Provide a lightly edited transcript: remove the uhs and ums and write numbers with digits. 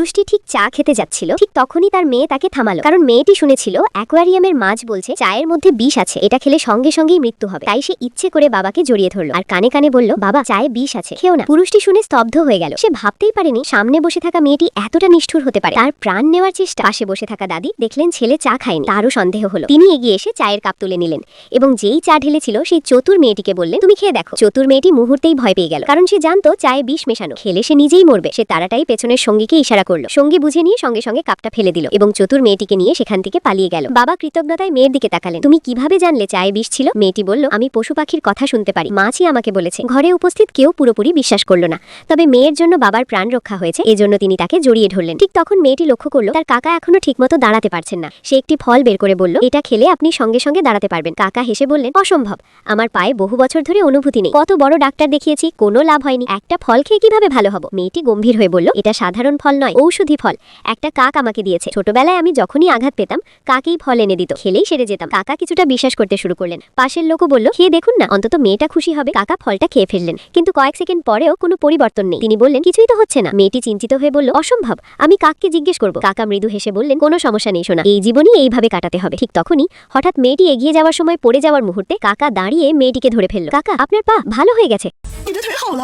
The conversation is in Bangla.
পুরুষটি ঠিক চা খেতে যাচ্ছিল, ঠিক তখনই তার মেয়ে তাকে থামালো, কারণ মেয়েটি শুনেছিল অ্যাকোয়ারিয়ামের মাছ বলছে চায়ের মধ্যে বিষ আছে, এটা খেলে সঙ্গে সঙ্গেই মৃত্যু হবে। তাই সে ইচ্ছে করে বাবাকে জড়িয়ে ধরলো আর কানে কানে বলল, বাবা চায়ে বিষ আছে, খেও না। পুরুষটি শুনে স্তব্ধ হয়ে গেল। সে ভাবতেই পারেনি সামনে বসে থাকা মেয়েটি এতটা নিষ্ঠুর হতে পারে। তার প্রাণ নেওয়ার চেষ্টা। পাশে বসে থাকা দাদি দেখলেন ছেলে চা খায়নি, তারও সন্দেহ হলো। তিনি এগিয়ে এসে চায়ের কাপ তুলে নিলেন এবং যেই চা ঢেলেছিল সেই চতুর মেয়েটিকে বললেন, তুমি খেয়ে দেখো। চতুর মেয়েটি মুহূর্তেই ভয় পেয়ে গেল, কারণ সে জানতো চায়ে বিষ মেশানো, খেলে সে নিজেই মরবে। সে তাড়াতাড়ি পেছনের সঙ্গীকে ইশারা করলো, সঙ্গী বুঝে নিয়ে সঙ্গে সঙ্গে কাপটা ফেলে দিল এবং চতুর মেয়েটিকে নিয়ে সেখান থেকে পালিয়ে গেল। বাবা কৃতজ্ঞতায় মেয়ের দিকে তাকালেন, তুমি কিভাবে জানলে চায়ে বিষ ছিল? মেয়েটি বলল, আমি পশু পাখির কথা শুনতে পারি, মাছই আমাকে বলেছে। ঘরে উপস্থিত কেউ পুরোপুরি বিশ্বাস করলো না, তবে মেয়ের জন্য বাবার প্রাণ রক্ষা হয়েছে, এজন্য তিনি তাকে জড়িয়ে ধরলেন। ঠিক তখন মেয়েটি লক্ষ্য করলো তার কাকা এখনো ঠিকমতো দাঁড়াতে পারছেন না। সে একটি ফল বের করে বলল, এটা খেলে আপনি সঙ্গে সঙ্গে দাঁড়াতে পারবেন। কাকা হেসে বললেন, অসম্ভব, আমার পায়ে বহু বছর ধরে অনুভূতি নেই, কত বড় ডাক্তার দেখিয়েছি, কোনো লাভ হয়নি, একটা ফল খেয়ে কিভাবে ভালো হব? মেয়েটি গম্ভীর হয়ে বলল, এটা সাধারণ ফল নয়, ঔষধি ফল, একটা কাক আমাকে দিয়েছে। ছোটবেলায় আমি যখনই আঘাত পেতাম কাকেই ফল এনে দিত, খেলেই সেরে যেতাম। কাকা কিছুটা বিশ্বাস করতে শুরু করলেন। পাশের লোকও বলল, খেয়ে দেখুন না, অন্তত মেয়েটা খুশি হবে। কাকা ফলটা খেয়ে ফেললেন, কিন্তু কয়েক সেকেন্ড পরেও কোনো পরিবর্তন নেই। তিনি বললেন, কিছুই তো হচ্ছে না। মেয়েটি চিন্তিত হয়ে বলল, অসম্ভব, আমি কাককে জিজ্ঞেস করব। কাকা মৃদু হেসে বললেন, কোনো সমস্যা নেই সোনা, এই জীবনই এইভাবে কাটাতে হবে। ঠিক তখনই হঠাৎ মেয়েটি এগিয়ে যাওয়ার সময় পড়ে যাওয়ার মুহূর্তে কাকা দাঁড়িয়ে মেয়েটিকে ধরে ফেলল। কাকা, আপনার পা ভালো হয়ে গেছে।